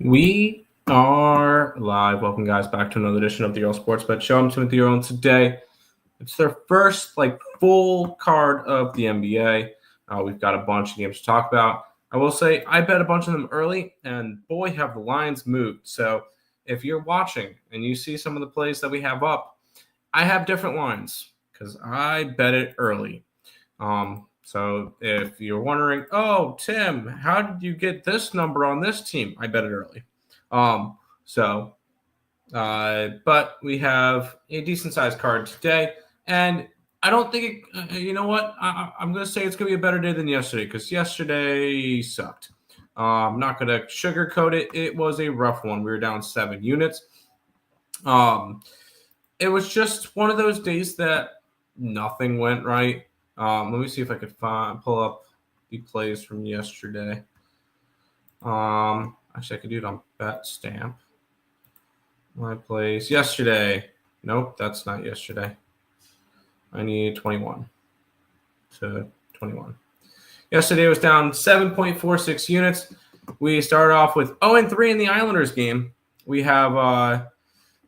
We are live. Welcome, guys, back to another edition of the Earle Sports Bet Show. I'm Timothy Earle, and today it's their first full card of the NBA. We've got a bunch of games to talk about. I will say I bet a bunch of them early, and boy, have the lines moved. So if you're watching and you see some of the plays that we have up, I have different lines because I bet it early. So if you're wondering, oh, Tim, how did you get this number on this team? I bet it early. But we have a decent sized card today, and I don't think you know what? I'm going to say it's going to be a better day than yesterday because yesterday sucked. I'm not going to sugarcoat it. It was a rough one. We were down 7 units. It was just one of those days that nothing went right. Let me see if I could pull up the plays from yesterday. Actually, I could do it on BetStamp. My plays yesterday. Nope, that's not yesterday. I need 21 to 21. Yesterday was down 7.46 units. We started off with 0-3 in the Islanders game. We had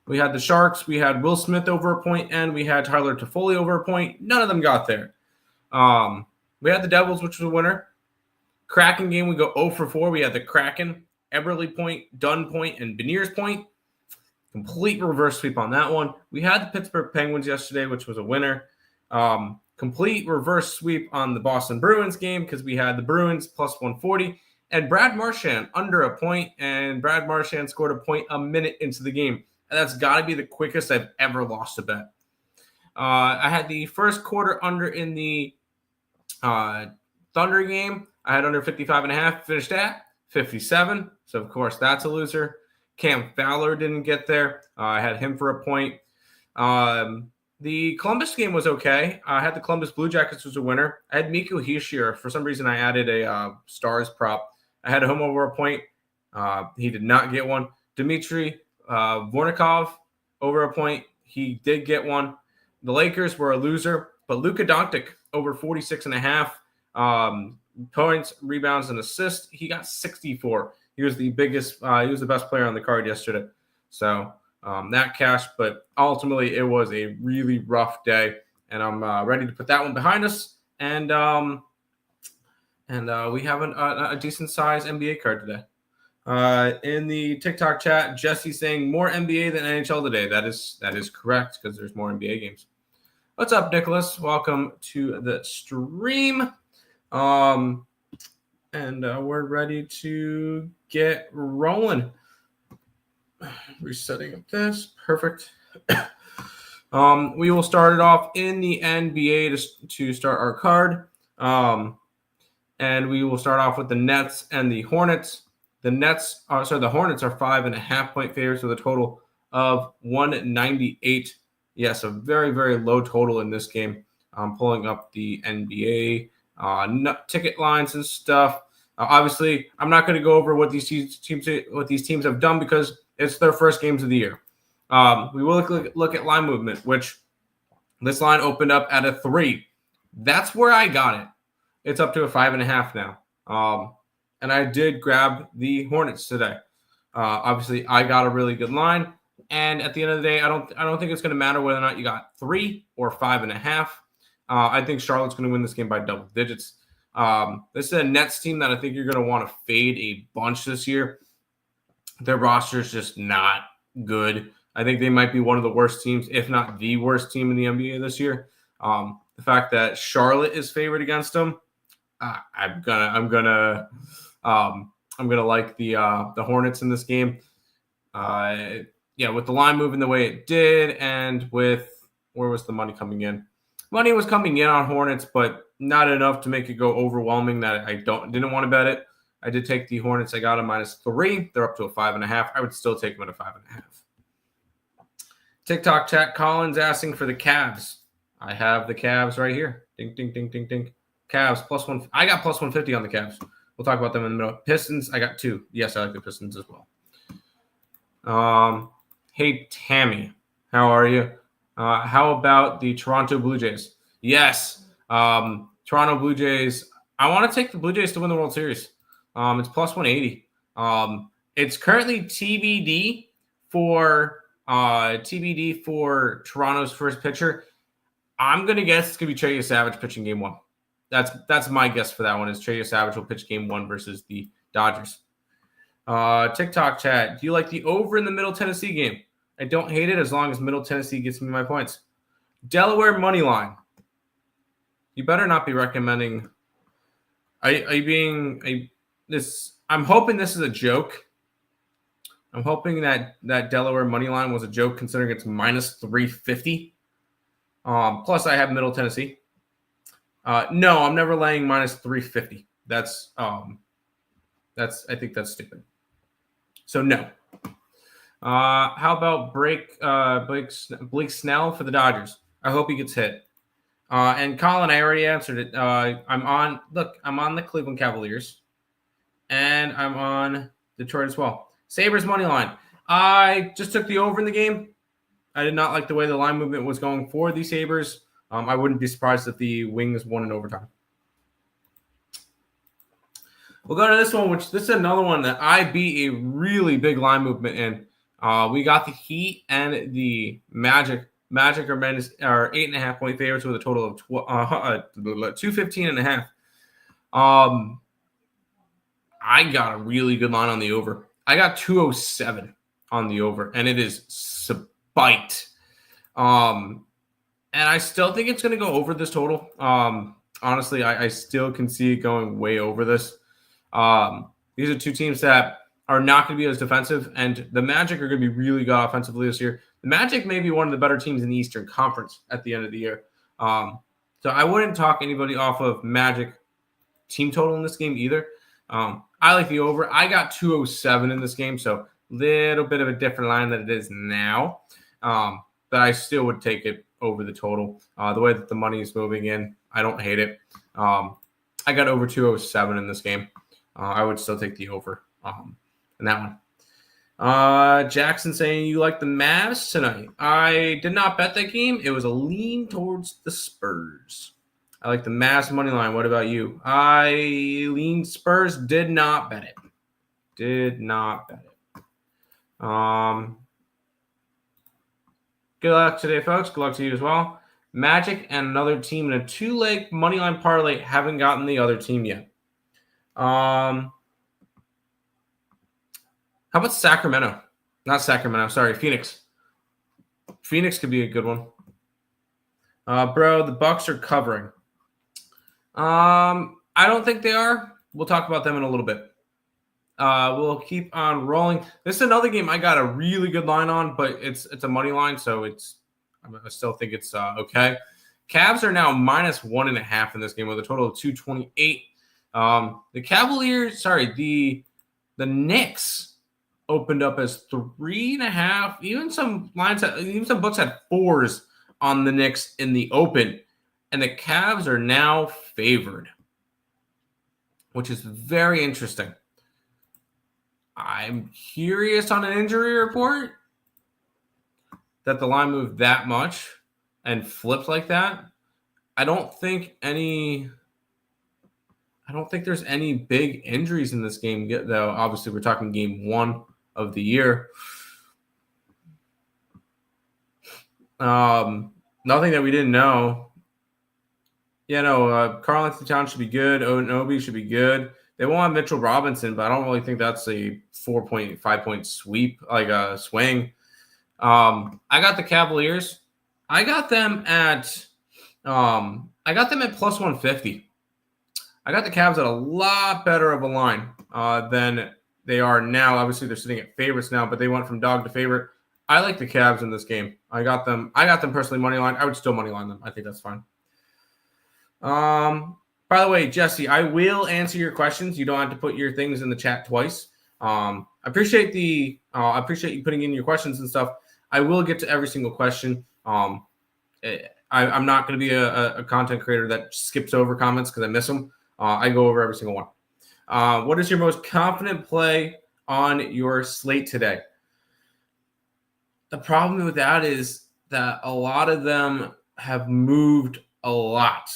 the Sharks. We had Will Smith over a point, and we had Tyler Toffoli over a point. None of them got there. We had the Devils, which was a winner. Kraken game, we go 0-4. We had the Kraken, Eberle point, Dunn point, and Beniers point. Complete reverse sweep on that one. We had the Pittsburgh Penguins yesterday, which was a winner. Complete reverse sweep on the Boston Bruins game because we had the Bruins plus 140 and Brad Marchand under a point, and Brad Marchand scored a point a minute into the game. And that's got to be the quickest I've ever lost a bet. I had the first quarter under in the Thunder game. I had under 55.5, finished at 57. So, of course, that's a loser. Cam Fowler didn't get there. I had him for a point. The Columbus game was okay. I had the Columbus Blue Jackets was a winner. I had Mikko Hischier. For some reason, I added a Stars prop. I had him over a point. He did not get one. Dmitry Vornikov over a point. He did get one. The Lakers were a loser, but Luka Doncic over 46.5 points, rebounds, and assists. He got 64. He was the biggest. He was the best player on the card yesterday. So that cashed, but ultimately it was a really rough day, and I'm ready to put that one behind us. And we have a decent size NBA card today. In the TikTok chat, Jesse saying more NBA than NHL today. That is correct because there's more NBA games. What's up, Nicholas? Welcome to the stream. And we're ready to get rolling. Resetting up this. Perfect. We will start it off in the NBA to start our card. And we will start off with the Nets and the Hornets. The Hornets are 5.5 point favorites with a total of 198. Yes, a very, very low total in this game. I'm pulling up the NBA ticket lines and stuff. Obviously, I'm not going to go over what these teams have done because it's their first games of the year. We will look at line movement, which this line opened up at a 3. That's where I got it. It's up to a 5.5 now. And I did grab the Hornets today. Obviously, I got a really good line. And at the end of the day, I don't think it's going to matter whether or not you got 3 or 5.5. I think Charlotte's going to win this game by double digits. This is a Nets team that I think you're going to want to fade a bunch this year. Their roster is just not good. I think they might be one of the worst teams, if not the worst team in the NBA this year. The fact that Charlotte is favored against them, I'm gonna like the Hornets in this game. With the line moving the way it did, and with where was the money coming in? Money was coming in on Hornets, but not enough to make it go overwhelming that I didn't want to bet it. I did take the Hornets. I got a -3. They're up to a 5.5. I would still take them at a 5.5. TikTok chat, Collins asking for the Cavs. I have the Cavs right here. Ding, ding, ding, ding, ding. Cavs +1. I got +150 on the Cavs. We'll talk about them in the middle. Pistons, I got 2. Yes, I like the Pistons as well. Hey, Tammy, how are you? How about the Toronto Blue Jays? Yes. Toronto Blue Jays. I want to take the Blue Jays to win the World Series. It's +180. It's currently TBD for Toronto's first pitcher. I'm gonna guess it's gonna be Trey Savage pitching game 1. That's my guess for that one. Is Trey Savage will pitch game 1 versus the Dodgers. TikTok chat. Do you like the over in the Middle Tennessee game? I don't hate it as long as Middle Tennessee gets me my points. Delaware money line. You better not be recommending. Are you being this? I'm hoping this is a joke. I'm hoping that Delaware money line was a joke, considering it's minus 350. Plus, I have Middle Tennessee. No, I'm never laying minus 350. I think that's stupid. So no. How about Blake Snell for the Dodgers? I hope he gets hit. And Colin, I already answered it. I'm on the Cleveland Cavaliers, and I'm on Detroit as well. Sabres money line. I just took the over in the game. I did not like the way the line movement was going for the Sabres. I wouldn't be surprised if the Wings won in overtime. We'll go to this one, this is another one that I beat a really big line movement in. We got the Heat and the Magic. Magic are 8.5 point favorites with a total of 215.5. I got a really good line on the over. I got 207 on the over, and it is spite. And I still think it's going to go over this total. Honestly, I still can see it going way over this. These are two teams that are not going to be as defensive, and the Magic are going to be really good offensively this year. The Magic may be one of the better teams in the Eastern Conference at the end of the year. So I wouldn't talk anybody off of Magic team total in this game either. I like the over. I got 207 in this game, so a little bit of a different line than it is now. But I still would take it over the total. The way that the money is moving in, I don't hate it. I got over 207 in this game. I would still take the over in that one. Jackson saying you like the Mavs tonight. I did not bet that game. It was a lean towards the Spurs. I like the Mavs money line. What about you? I leaned Spurs. Did not bet it. Good luck today, folks. Good luck to you as well. Magic and another team in a 2-leg money line parlay. Haven't gotten the other team yet. How about Sacramento? Not Sacramento. Sorry, Phoenix. Phoenix could be a good one. Bro, the Bucks are covering. I don't think they are. We'll talk about them in a little bit. We'll keep on rolling. This is another game I got a really good line on, but it's a money line, so I still think it's okay. Cavs are now minus 1.5 in this game with a total of 228. The Knicks opened up as 3.5. Even some books had 4s on the Knicks in the open, and the Cavs are now favored, which is very interesting. I'm curious on an injury report that the line moved that much and flipped like that. I don't think there's any big injuries in this game, though. Obviously, we're talking game 1 of the year. Nothing that we didn't know. Karl-Anthony Towns should be good. Onobi should be good. They won't have Mitchell Robinson, but I don't really think that's a 4.5-point sweep, like a swing. I got the Cavaliers. I got them at plus 150. I got the Cavs at a lot better of a line than they are now. Obviously, they're sitting at favorites now, but they went from dog to favorite. I like the Cavs in this game. I got them personally money line. I would still money line them. I think that's fine. By the way, Jesse, I will answer your questions. You don't have to put your things in the chat twice. I appreciate you putting in your questions and stuff. I will get to every single question. I'm not going to be a content creator that skips over comments because I miss them. I go over every single one. What is your most confident play on your slate today? The problem with that is that a lot of them have moved a lot.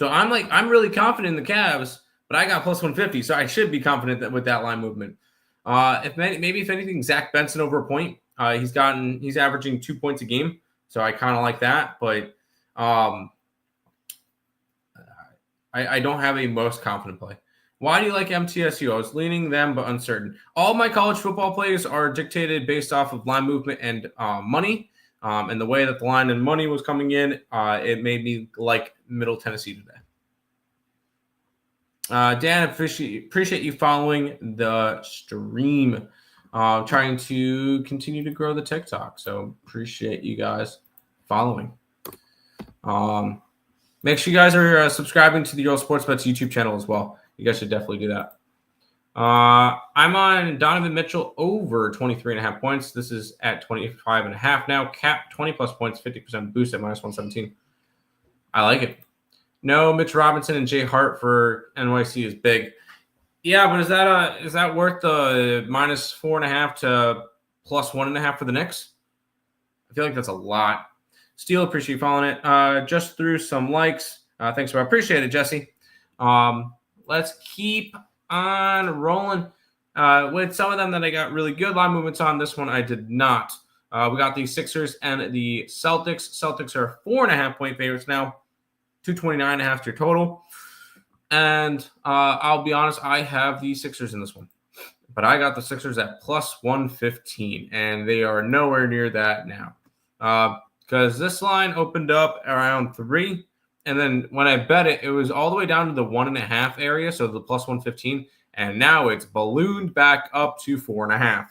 So I'm really confident in the Cavs, but I got plus 150, so I should be confident with that line movement. If anything, Zach Benson over a point. He's averaging 2 points a game, so I kind of like that. But I don't have a most confident play. Why do you like MTSU? I was leaning them, but uncertain. All my college football plays are dictated based off of line movement and money. And the way that the line and money was coming in, it made me like Middle Tennessee today. Dan, appreciate you following the stream. Trying to continue to grow the TikTok. So appreciate you guys following. Make sure you guys are subscribing to the Earle Sports Bets YouTube channel as well. You guys should definitely do that. I'm on Donovan Mitchell over 23.5 points. This is at 25.5 now. Cap 20 plus points, 50% boost at minus 117. I like it. No, Mitch Robinson and Jay Hart for NYC is big. Yeah, but is that worth the minus 4.5 to plus 1.5 for the Knicks? I feel like that's a lot. Steele, appreciate you following it. Just threw some likes. Thanks, I appreciate it, Jesse. Let's keep on rolling with some of them that I got really good line movements on. This one I did not. We got the Sixers and the Celtics. Celtics are 4.5 point favorites now. 229.5 to your total. And I'll be honest, I have the Sixers in this one. But I got the Sixers at plus 115, and they are nowhere near that now. Because this line opened up around 3, and then when I bet it, it was all the way down to the 1.5 area, so the plus 115, and now it's ballooned back up to 4.5.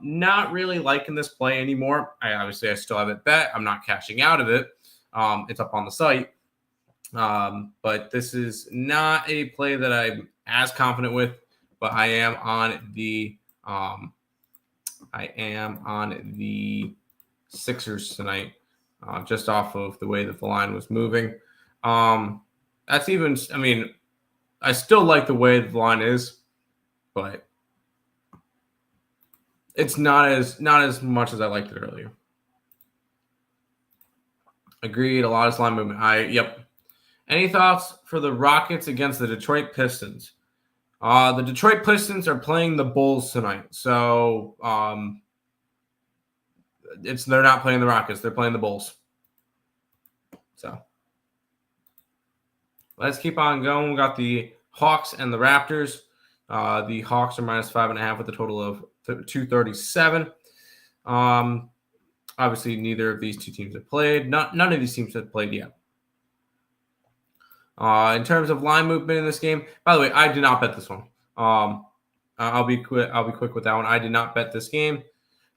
Not really liking this play anymore. I still have it bet. I'm not cashing out of it. It's up on the site. But this is not a play that I'm as confident with, but I am on the Sixers tonight, just off of the way that the line was moving. I still like the way the line is, but it's not as much as I liked it earlier. Agreed. A lot of line movement. Yep. Any thoughts for the Rockets against the Detroit Pistons? The Detroit Pistons are playing the Bulls tonight. So they're not playing the Rockets. They're playing the Bulls. So let's keep on going. We got the Hawks and the Raptors. The Hawks are minus 5.5 with a total of 237. Obviously, neither of these two teams have played. None of these teams have played yet. In terms of line movement in this game, by the way, I did not bet this one. I'll be quick with that one. I did not bet this game.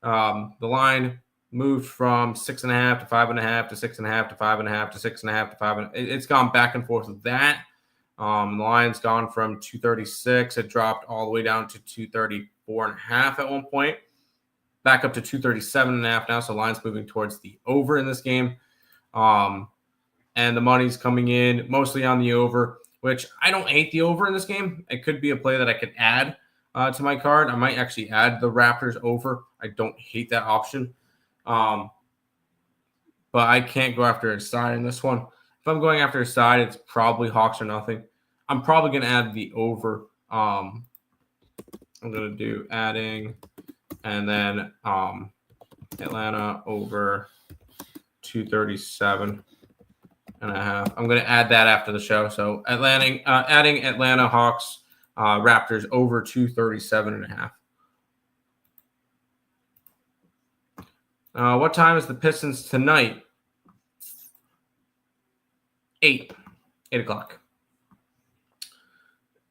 The line moved from 6.5 to 5.5 to 6.5 to 5.5 to 6.5 to 5. It's gone back and forth with that. The line's gone from 236. It dropped all the way down to 234.5 at one point. Back up to 237.5 now. So line's moving towards the over in this game. And the money's coming in mostly on the over, which I don't hate the over in this game. It could be a play that I could add to my card. I might actually add the Raptors over. I don't hate that option. But I can't go after a side in this one. If I'm going after a side, it's probably Hawks or nothing. I'm probably going to add the over. I'm going to do adding and then Atlanta over 237.5. I'm going to add that after the show. So adding Atlanta Hawks Raptors over 237.5. What time is the Pistons tonight? 8 o'clock.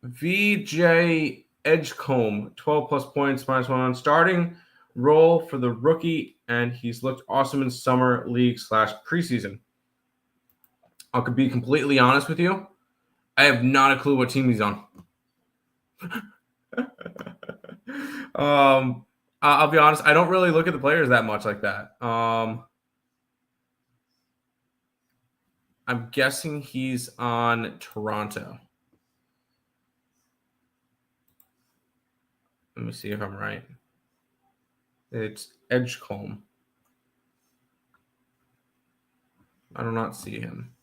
VJ Edgecombe, 12 plus points, minus 1 starting role for the rookie, and he's looked awesome in summer league / preseason. I could be completely honest with you. I have not a clue what team he's on. I'll be honest. I don't really look at the players that much like that. I'm guessing he's on Toronto. Let me see if I'm right. It's Edgecombe. I do not see him.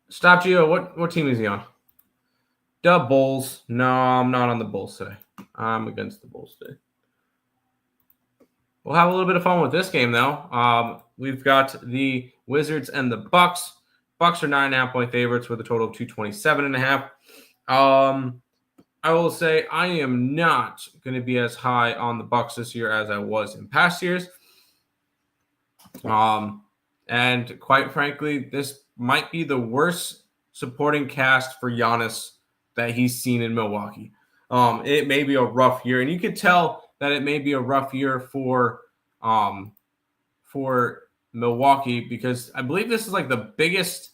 Stop Gio. What team is he on? The Bulls. No, I'm not on the Bulls today. I'm against the Bulls today. We'll have a little bit of fun with this game, though. We've got the Wizards and the Bucks. Bucks are 9.5-point favorites with a total of 227.5. I will say I am not going to be as high on the Bucks this year as I was in past years. And quite frankly, this might be the worst supporting cast for Giannis that he's seen in Milwaukee. It may be a rough year, and you could tell that it may be a rough year for Milwaukee because I believe this is like the biggest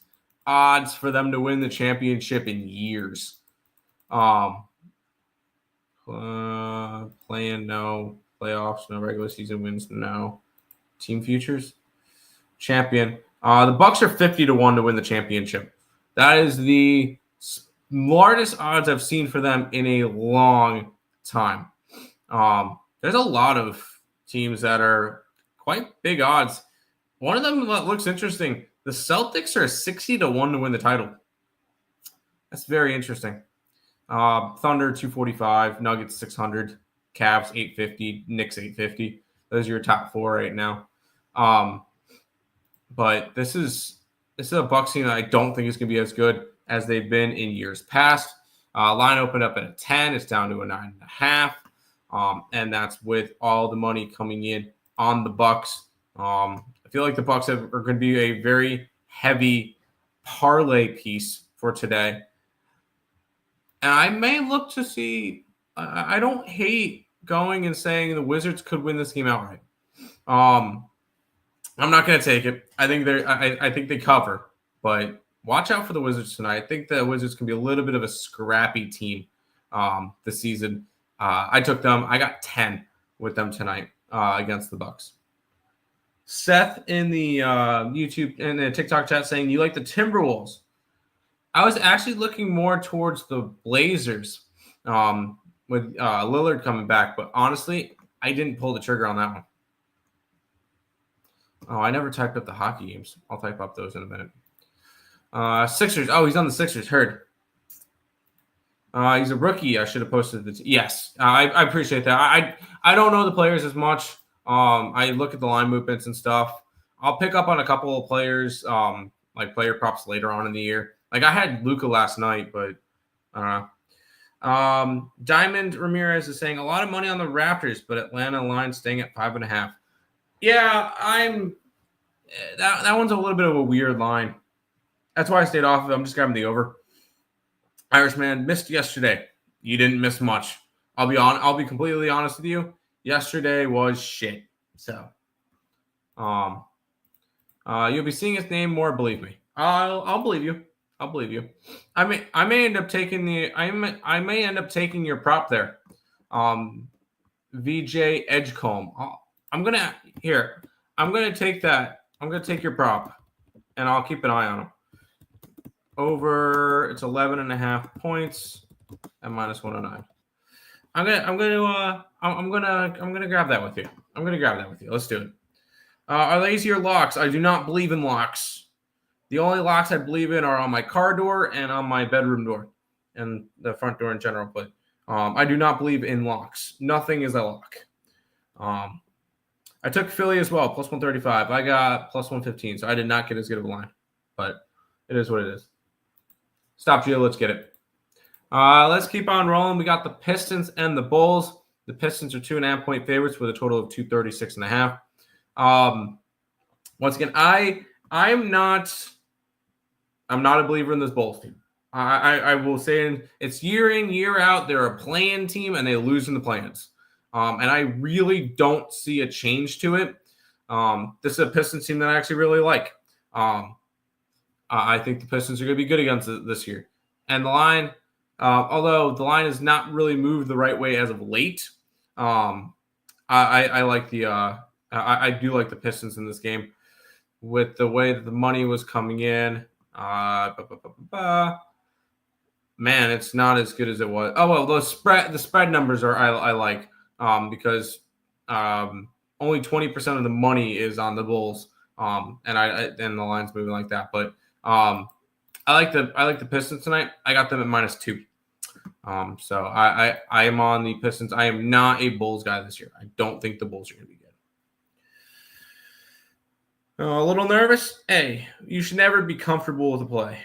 odds for them to win the championship in years. Playing no, playoffs no, regular season wins no, team futures champion. The Bucks are 50-1 to win the championship. That is the largest odds I've seen for them in a long time. There's a lot of teams that are quite big odds. One of them that looks interesting. The Celtics are 60-1 to win the title. That's very interesting. Thunder 245, Nuggets 600, Cavs 850, Knicks 850. Those are your top four right now. But this is a Bucks team that I don't think is going to be as good as they've been in years past. Line opened up at a 10. It's down to a 9.5. And that's with all the money coming in on the Bucks. I feel like the Bucks are going to be a very heavy parlay piece for today. And I may look to see. I don't hate going and saying the Wizards could win this game outright. I'm not going to take it. I think they cover, but watch out for the Wizards tonight. I think the Wizards can be a little bit of a scrappy team this season. I took them. I got 10 with them tonight against the Bucks. Seth in the YouTube and the TikTok chat saying you like the Timberwolves. I was actually looking more towards the Blazers with Lillard coming back, but honestly, I didn't pull the trigger on that one. Oh, I never typed up the hockey games. I'll type up those in a minute. Sixers. Oh, he's on the Sixers. Heard. He's a rookie. I should have posted the. Yes, I appreciate that. I don't know the players as much. I look at the line movements and stuff. I'll pick up on a couple of players, like player props later on in the year. Like I had Luka last night, but I don't know. Diamond Ramirez is saying a lot of money on the Raptors, but Atlanta line staying at 5.5. Yeah, that one's a little bit of a weird line. That's why I stayed off of it. I'm just grabbing the over. Irishman missed yesterday. You didn't miss much. I'll be completely honest with you. Yesterday was shit. So, you'll be seeing his name more. Believe me. I'll believe you. I'll believe you. I may end up taking your prop there. VJ Edgecombe. I'm gonna take that. I'm gonna take your prop, and I'll keep an eye on him. Over, it's 11.5 points at -109. I'm gonna grab that with you. Let's do it. Are they easier locks? I do not believe in locks. The only locks I believe in are on my car door and on my bedroom door and the front door in general. But I do not believe in locks. Nothing is a lock. I took Philly as well, +135. I got +115, so I did not get as good of a line. But it is what it is. Stop, Gio. Let's get it. Let's keep on rolling. We got the Pistons and the Bulls. The Pistons are 2.5-point favorites with a total of 236.5. Once again, I'm not a believer in this Bulls team. I will say it's year in, year out. They're a play-in team, and they lose in the play-ins. And I really don't see a change to it. This is a Pistons team that I actually really like. I think the Pistons are going to be good against it this year. And the line, although the line has not really moved the right way as of late, I like I do like the Pistons in this game with the way that the money was coming in. Man, it's not as good as it was. Oh well, the spread numbers are I like because only 20% of the money is on the Bulls, and the line's moving like that. But I like the Pistons tonight. I got them at -2. So I am on the Pistons. I am not a Bulls guy this year. I don't think the Bulls are going to be good. A little nervous? Hey, you should never be comfortable with a play.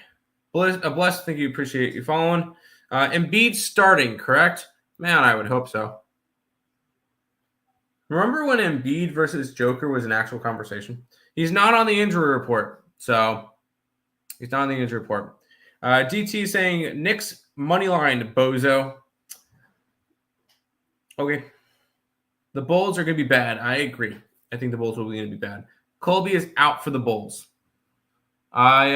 Blessed, thank you. Appreciate you following. Embiid starting, correct? Man, I would hope so. Remember when Embiid versus Joker was an actual conversation? He's not on the injury report. So he's not on the injury report. DT saying Knicks money line, bozo. Okay. The Bulls are going to be bad. I agree. I think the Bulls will be going to be bad. Colby is out for the Bulls. I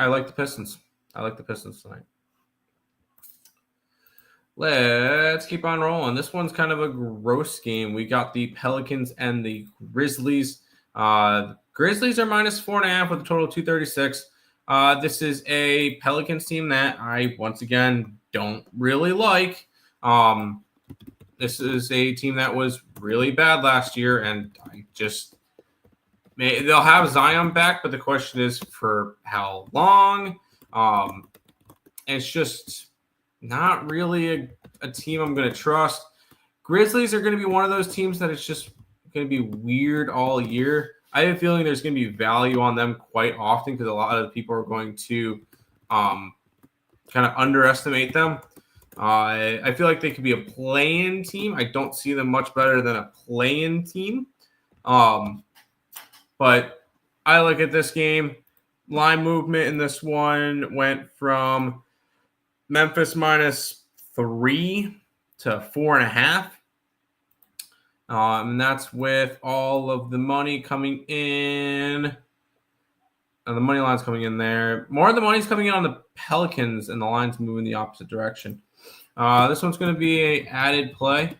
like the Pistons. I like the Pistons tonight. Let's keep on rolling. This one's kind of a gross game. We got the Pelicans and the Grizzlies. Grizzlies are minus 4.5 with a total of 236. This is a Pelicans team that I, once again, don't really like. This is a team that was really bad last year, and they'll have Zion back, but the question is for how long? It's just not really a team I'm going to trust. Grizzlies are going to be one of those teams that it's just going to be weird all year. I have a feeling there's going to be value on them quite often because a lot of people are going to kind of underestimate them. I feel like they could be a play-in team. I don't see them much better than a play-in team. But I look at this game. Line movement in this one went from Memphis minus 3 to 4.5. And that's with all of the money coming in. And the money line's coming in there. More of the money's coming in on the Pelicans, and the line's moving the opposite direction. This one's going to be an added play.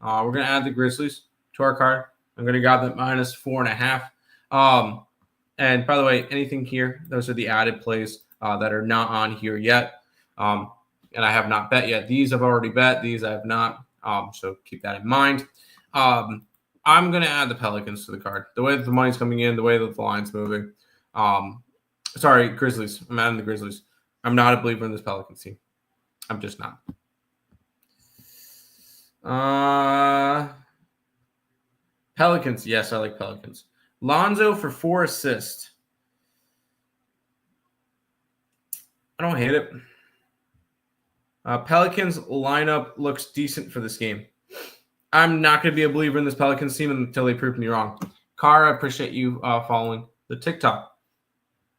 We're going to add the Grizzlies to our card. I'm going to grab that minus 4.5. And by the way, anything here, those are the added plays that are not on here yet. And I have not bet yet. These I've already bet. These I have not. So keep that in mind. I'm going to add the Pelicans to the card. The way that the money's coming in, the way that the line's moving. Sorry, Grizzlies. I'm adding the Grizzlies. I'm not a believer in this Pelicans team. I'm just not. Pelicans. Yes, I like Pelicans. Lonzo for 4 assists. I don't hate it. Pelicans lineup looks decent for this game. I'm not going to be a believer in this Pelicans team until they prove me wrong. Cara, I appreciate you following the TikTok.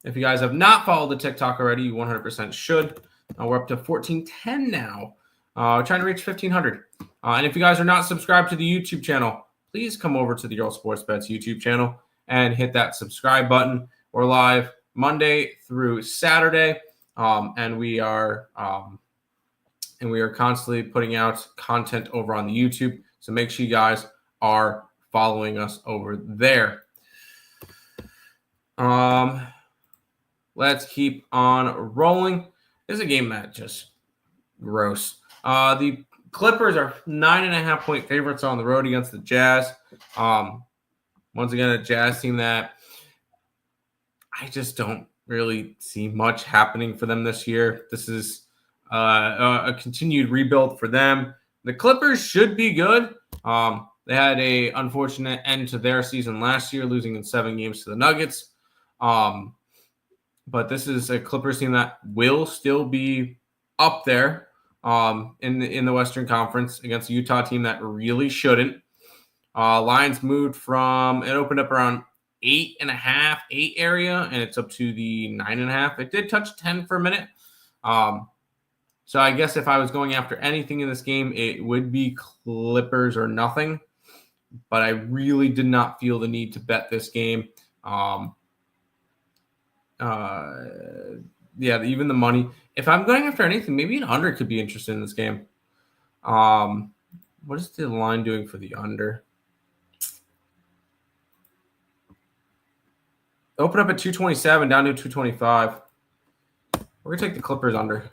If you guys have not followed the TikTok already, you 100% should. We're up to 1410 now. Trying to reach 1500. And if you guys are not subscribed to the YouTube channel, please come over to the Earle Sports Bets YouTube channel and hit that subscribe button. We're live Monday through Saturday, and we are constantly putting out content over on the YouTube. So make sure you guys are following us over there. Let's keep on rolling. This is a game that just gross. The Clippers are 9.5-point favorites on the road against the Jazz. Once again, a Jazz team that I just don't really see much happening for them this year. This is a continued rebuild for them. The Clippers should be good. They had a unfortunate end to their season last year, losing in 7 games to the Nuggets. But this is a Clippers team that will still be up there in the Western Conference against a Utah team that really shouldn't. Lines moved from, it opened up around 8.5, 8 area, and it's up to the 9.5. It did touch 10 for a minute. So I guess if I was going after anything in this game, it would be Clippers or nothing. But I really did not feel the need to bet this game. Even the money. If I'm going after anything, maybe an under could be interested in this game. What is the line doing for the under? Open up at 227, down to 225. We're going to take the Clippers under.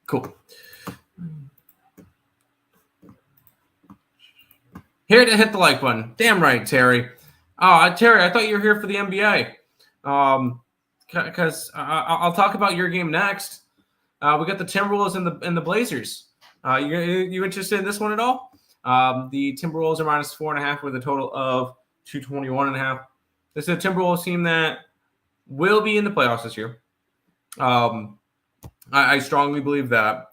Cool. Here to hit the like button. Damn right, Terry. Oh, Terry, I thought you were here for the NBA. Because I'll talk about your game next. We got the Timberwolves and the Blazers. You interested in this one at all? The Timberwolves are -4.5 with a total of 221.5. This is a Timberwolves team that will be in the playoffs this year. I strongly believe that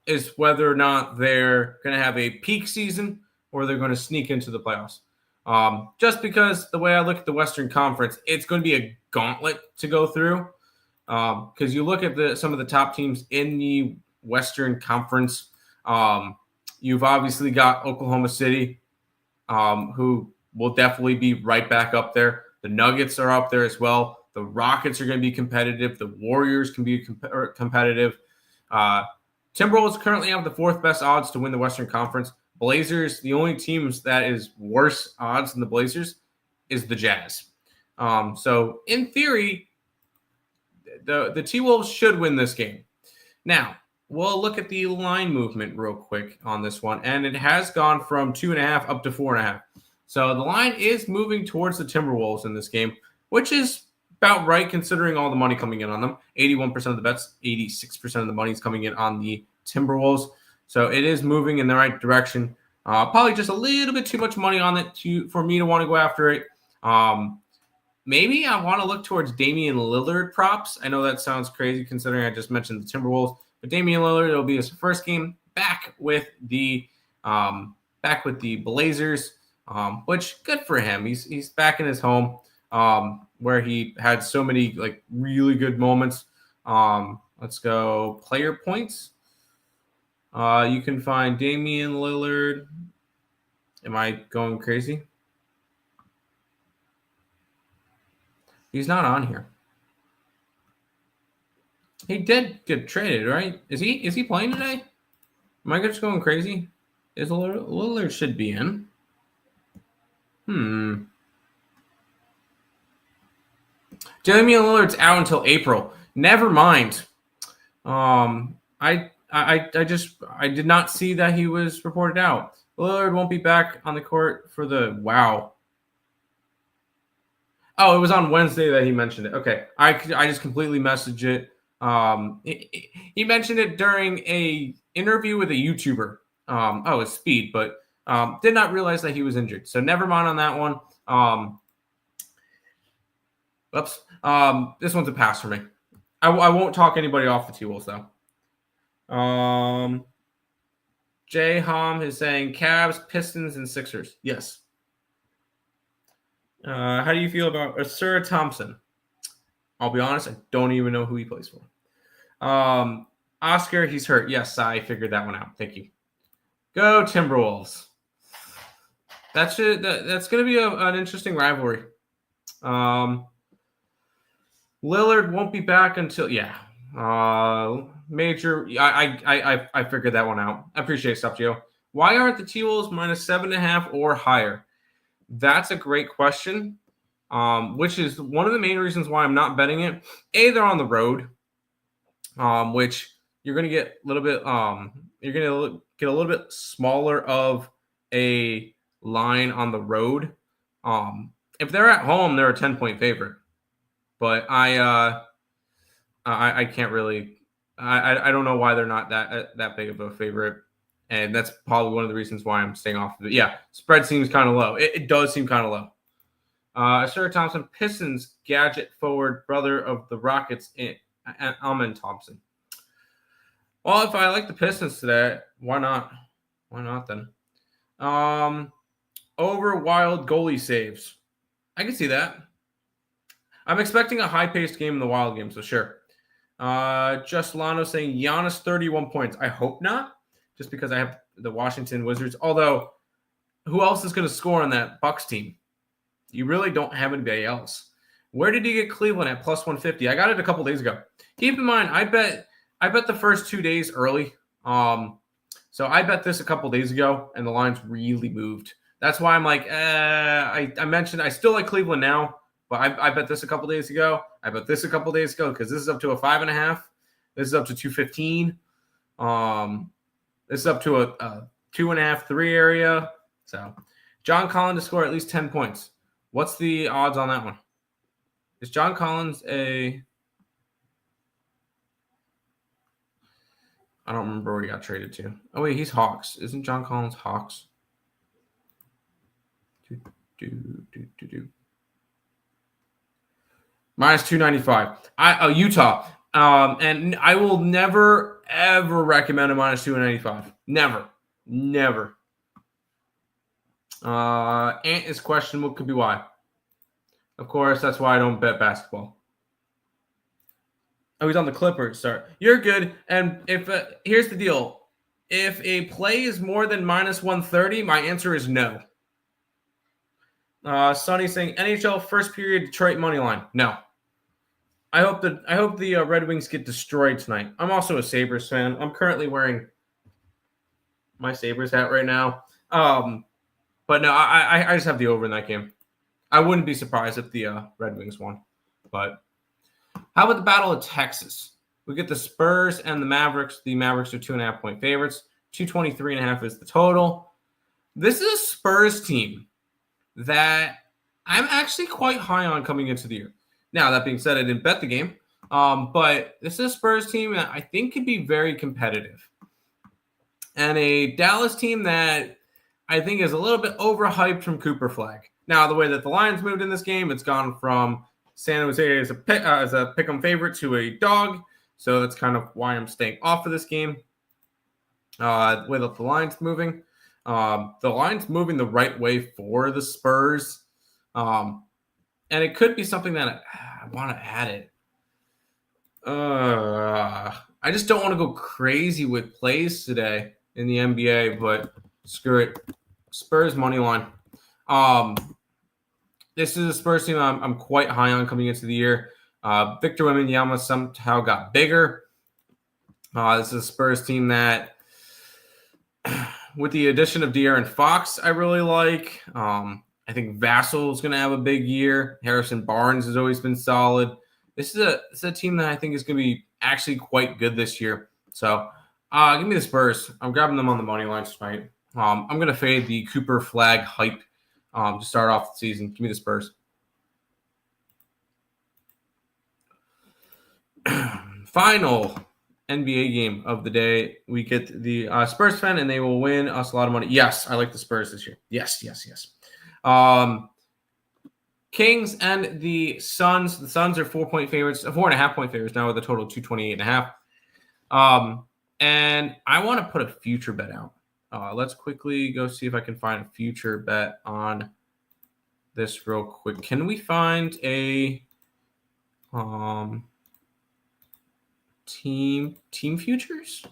is whether or not they're going to have a peak season or they're going to sneak into the playoffs. Just because the way I look at the Western Conference, it's going to be a gauntlet to go through. Because you look at some of the top teams in the Western Conference. You've obviously got Oklahoma City, who will definitely be right back up there. The Nuggets are up there as well. The Rockets are going to be competitive. The Warriors can be competitive. Timberwolves currently have the 4th best odds to win the Western Conference. Blazers, the only teams that is worse odds than the Blazers is the Jazz. So in theory, the T-Wolves should win this game. Now, we'll look at the line movement real quick on this one, and it has gone from 2.5 up to 4.5. So the line is moving towards the Timberwolves in this game, which is about right considering all the money coming in on them. 81% of the bets, 86% of the money is coming in on the Timberwolves. So it is moving in the right direction. Probably just a little bit too much money on it for me to want to go after it. Maybe I want to look towards Damian Lillard props. I know that sounds crazy considering I just mentioned the Timberwolves, but Damian Lillard, it'll be his first game back with the Blazers, which good for him. He's back in his home, where he had so many like really good moments. Let's go player points. You can find Damian Lillard. Am I going crazy? He's not on here. He did get traded, right? Is he playing today? Am I just going crazy? Is Lillard should be in? Damian Lillard's out until April. Never mind. I did not see that he was reported out. Lillard won't be back on the court for the wow. Oh, it was on Wednesday that he mentioned it. Okay, I just completely messaged it. He mentioned it during a interview with a YouTuber. It's Speed, but did not realize that he was injured. So never mind on that one. This one's a pass for me. I won't talk anybody off the T-Wolves though. Jay Hom is saying Cavs, Pistons, and Sixers. Yes. How do you feel about Asura Thompson? I'll be honest, I don't even know who he plays for. Oscar, he's hurt. Yes, I figured that one out. Thank you. Go Timberwolves. That's going to be an interesting rivalry. Lillard won't be back until major. I figured that one out. I appreciate stuff, Gio. Why aren't the T-Wolves -7.5 or higher? That's a great question. Which is one of the main reasons why I'm not betting it. They're on the road, which you're going to get a little bit. You're going to get a little bit smaller of a line on the road. If they're at home, they're a 10-point favorite. But I can't really. I don't know why they're not that big of a favorite, and that's probably one of the reasons why I'm staying off of it. Yeah, spread seems kind of low. It does seem kind of low. Asura Thompson, Pistons gadget forward, brother of the Rockets, Amen Thompson. Well, if I like the Pistons today, why not? Why not then? Over Wild goalie saves. I can see that. I'm expecting a high-paced game in the Wild game, so sure. Just Lano saying Giannis 31 points. I hope not, just because I have the Washington Wizards. Although, who else is going to score on that Bucks team? You really don't have anybody else. Where did you get Cleveland at +150? I got it a couple days ago. Keep in mind, I bet the first 2 days early. So I bet this a couple days ago, and the lines really moved. That's why I'm like, I mentioned I still like Cleveland now, but I bet this a couple days ago. I bet this a couple days ago because this is up to a 5.5. This is up to 215. This is up to a 2.5, 3 area. So John Collins to score at least 10 points. What's the odds on that one? Is John Collins a... I don't remember where he got traded to. Oh, wait, he's Hawks. Isn't John Collins Hawks? Minus 295. Utah. And I will never, ever recommend a minus 295. Never. Ant is questionable. Could be why. Of course, that's why I don't bet basketball. Oh, he's on the Clippers. Sorry. You're good. And if here's the deal. If a play is more than minus 130, my answer is no. Sonny saying NHL first period Detroit money line. No. I hope the Red Wings get destroyed tonight. I'm also a Sabres fan. I'm currently wearing my Sabres hat right now. But no, I just have the over in that game. I wouldn't be surprised if the Red Wings won. But how about the Battle of Texas? We get the Spurs and the Mavericks. The Mavericks are 2.5-point favorites. 223.5 is the total. This is a Spurs team that I'm actually quite high on coming into the year. Now, that being said, I didn't bet the game. But this is a Spurs team that I think could be very competitive. And a Dallas team that I think is a little bit overhyped from Cooper Flag. Now, the way that the Lions moved in this game, it's gone from San Jose as a pick'em favorite to a dog. So that's kind of why I'm staying off of this game. The way that the Lions moving. The Lions moving the right way for the Spurs. And it could be something that I want to add it. I just don't want to go crazy with plays today in the NBA, but screw it. Spurs money line. This is a Spurs team I'm quite high on coming into the year. Victor Wembanyama somehow got bigger. This is a Spurs team that, with the addition of De'Aaron Fox, I really like. I think Vassell is going to have a big year. Harrison Barnes has always been solid. This is a team that I think is going to be actually quite good this year. So give me the Spurs. I'm grabbing them on the money line tonight. I'm going to fade the Cooper Flag hype to start off the season. Give me the Spurs. Final NBA game of the day. We get the Spurs fan, and they will win us a lot of money. Yes, I like the Spurs this year. Yes. Kings and the Suns. The Suns are 4-point favorites, 4.5-point favorites now with a total of 228.5. And I want to put a future bet out. Let's quickly go see if I can find a future bet on this real quick. Can we find a team futures?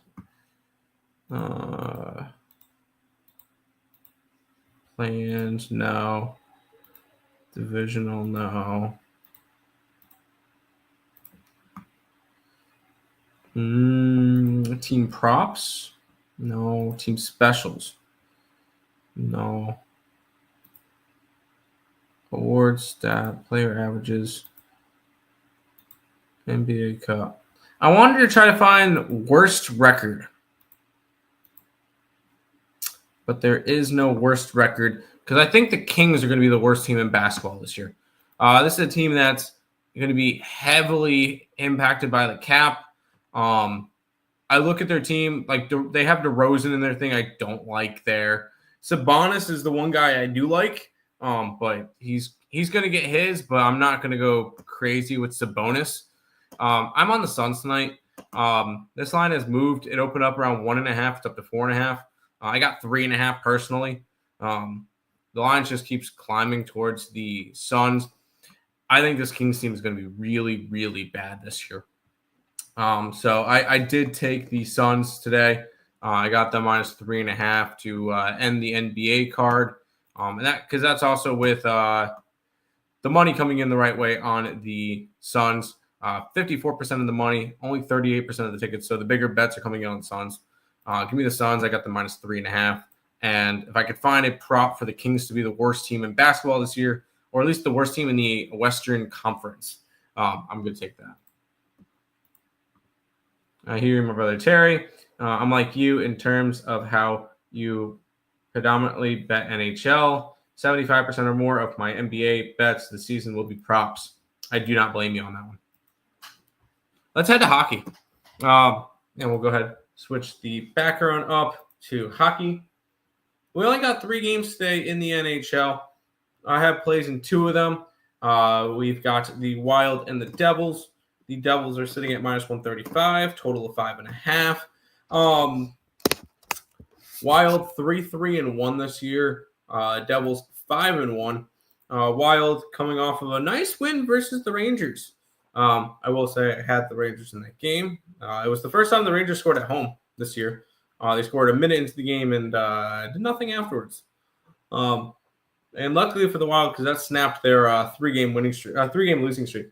Plans, no. Divisional, no. Team props? No. Team specials? No. Awards, stat, player averages, NBA Cup. I wanted to try to find worst record, but there is no worst record because I think the Kings are going to be the worst team in basketball this year. This is a team that's going to be heavily impacted by the cap. I look at their team, like they have DeRozan in their thing. I don't like there. Sabonis is the one guy I do like, but he's going to get his, but I'm not going to go crazy with Sabonis. I'm on the Suns tonight. This line has moved. It opened up around 1.5. It's up to 4.5. I got 3.5 personally. The line just keeps climbing towards the Suns. I think this Kings team is going to be really, really bad this year. So I did take the Suns today. I got them minus 3.5 to end the NBA card. And because that's also with the money coming in the right way on the Suns. 54% of the money, only 38% of the tickets. So the bigger bets are coming in on the Suns. Give me the Suns. I got the minus 3.5. And if I could find a prop for the Kings to be the worst team in basketball this year, or at least the worst team in the Western Conference, I'm going to take that. I hear my brother Terry. I'm like you in terms of how you predominantly bet NHL. 75% or more of my NBA bets this season will be props. I do not blame you on that one. Let's head to hockey. And we'll go ahead and switch the background up to hockey. We only got 3 games today in the NHL. I have plays in 2 of them. We've got the Wild and the Devils. The Devils are sitting at minus 135, total of 5.5. Wild 3-3-1 this year. Devils 5-1. Wild coming off of a nice win versus the Rangers. I will say I had the Rangers in that game. It was the first time the Rangers scored at home this year. They scored a minute into the game and did nothing afterwards. And luckily for the Wild, because that snapped their 3-game losing streak.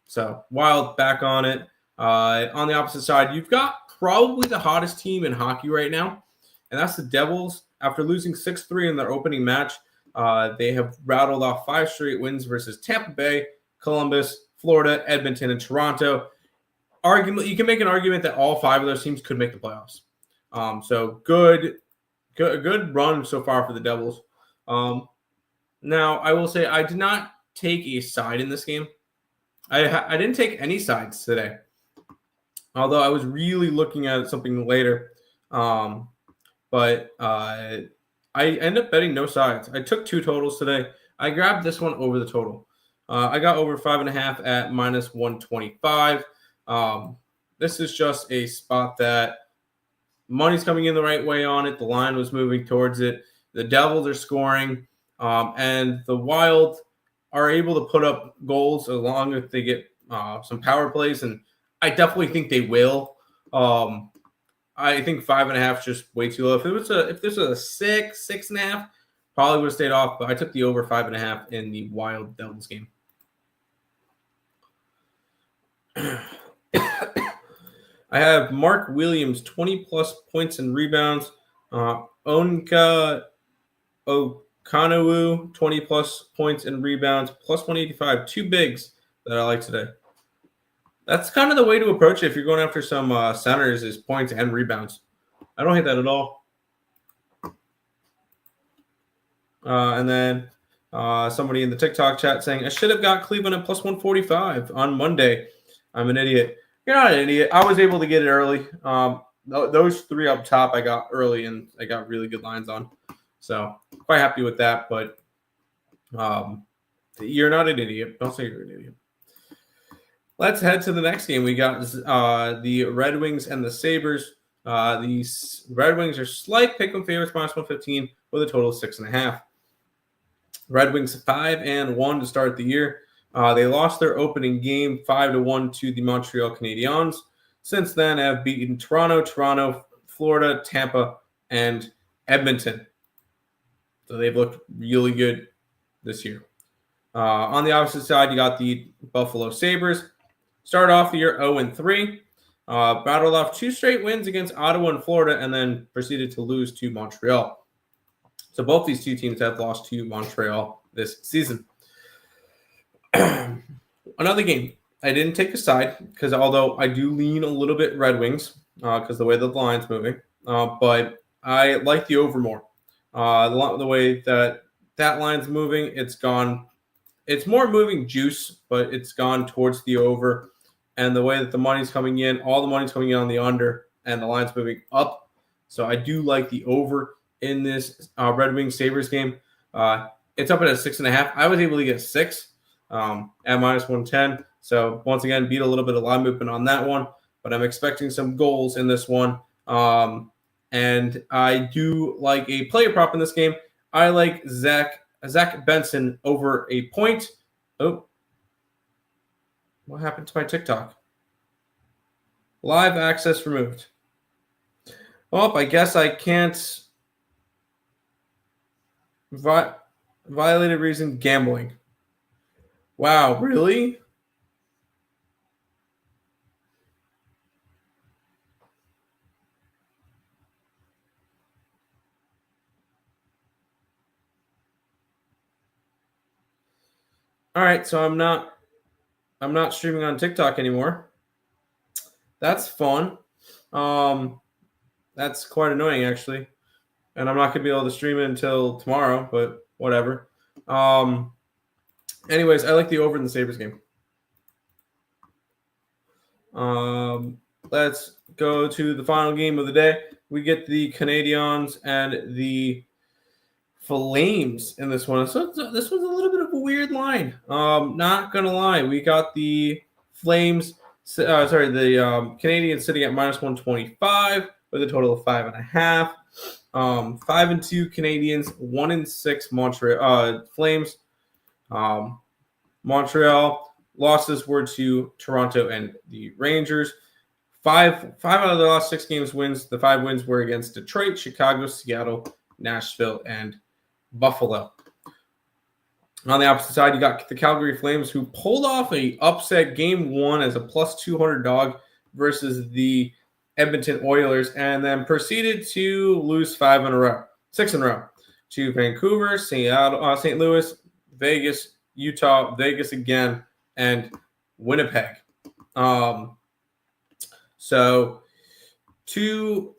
So Wild back on it. On the opposite side, you've got probably the hottest team in hockey right now, and that's the Devils. After losing 6-3 in their opening match, they have rattled off 5 straight wins versus Tampa Bay, Columbus, Florida, Edmonton, and Toronto. You can make an argument that all 5 of those teams could make the playoffs. So good run so far for the Devils. Now, I will say I did not take a side in this game. I didn't take any sides today, although I was really looking at something later. But I ended up betting no sides. I took 2 totals today. I grabbed this one over the total. I got over 5.5 at minus 125. This is just a spot that money's coming in the right way on it. The line was moving towards it. The Devils are scoring, and the Wild are able to put up goals as long as they get some power plays, and I definitely think they will. I think 5.5 is just way too low. If this was a 6.5, probably would have stayed off, but I took the over 5.5 in the Wild Devils game. I have Mark Williams, 20-plus points and rebounds. Onka Okanowu, 20-plus points and rebounds, plus 185. 2 bigs that I like today. That's kind of the way to approach it if you're going after some centers is points and rebounds. I don't hate that at all. And then somebody in the TikTok chat saying, I should have got Cleveland at plus 145 on Monday. I'm an idiot. You're not an idiot. I was able to get it early. Those 3 up top I got early, and I got really good lines on. So quite happy with that. But you're not an idiot. Don't say you're an idiot. Let's head to the next game. We got the Red Wings and the Sabres. The Red Wings are slight pick-em favorites, minus 115, with a total of 6.5. Red Wings 5-1 to start the year. They lost their opening game 5-1 to the Montreal Canadiens. Since then, have beaten Toronto, Florida, Tampa, and Edmonton. So they've looked really good this year. On the opposite side, you got the Buffalo Sabres. Started off the year 0-3. Battled off 2 straight wins against Ottawa and Florida, and then proceeded to lose to Montreal. So both these 2 teams have lost to Montreal this season. Another game. I didn't take a side because although I do lean a little bit Red Wings because the way the line's moving, but I like the over more. The way that line's moving, it's gone. It's more moving juice, but it's gone towards the over. And the way that the money's coming in, all the money's coming in on the under, and the line's moving up. So I do like the over in this Red Wings Sabres game. It's up at a 6.5. I was able to get 6 at minus 110. So once again, beat a little bit of line movement on that one. But I'm expecting some goals in this one. And I do like a player prop in this game. I like Zach Benson over a point. Oh, what happened to my TikTok? Live access removed. Well, I guess I can't. Violated reason gambling. Wow, really? All right, so I'm not streaming on TikTok anymore. That's fun. That's quite annoying, actually. And I'm not going to be able to stream it until tomorrow, but whatever. Anyways, I like the over in the Sabres game. Let's go to the final game of the day. We get the Canadiens and the Flames in this one. So this was a little bit of a weird line. Not going to lie. We got the Flames, the Canadiens sitting at -125 with a total of 5.5. 5-2 Canadiens, 1-6 Montreal Flames. Montreal losses were to Toronto and the Rangers. Five out of the last 6 games wins. The 5 wins were against Detroit, Chicago, Seattle, Nashville, and Buffalo. On the opposite side, you got the Calgary Flames, who pulled off a upset game 1 as a +200 dog versus the Edmonton Oilers, and then proceeded to lose 6 in a row to Vancouver, St. Louis, Vegas, Utah, Vegas again, and Winnipeg. So two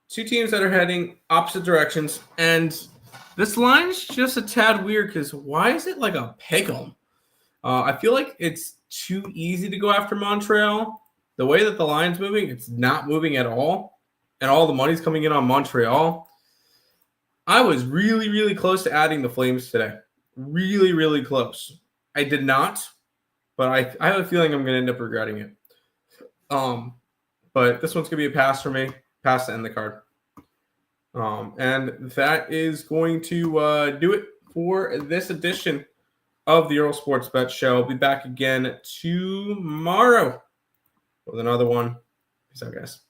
teams that are heading opposite directions, and this line's just a tad weird because why is it like a pick'em? I feel like it's too easy to go after Montreal. The way that the line's moving, it's not moving at all, and all the money's coming in on Montreal. I was really, really close to adding the Flames today. Really, really close. I did not, but I have a feeling I'm going to end up regretting it. But this one's going to be a pass for me. Pass to end the card. And that is going to do it for this edition of the Earle Sports Bet Show. I'll be back again tomorrow with another one. Peace out, guys.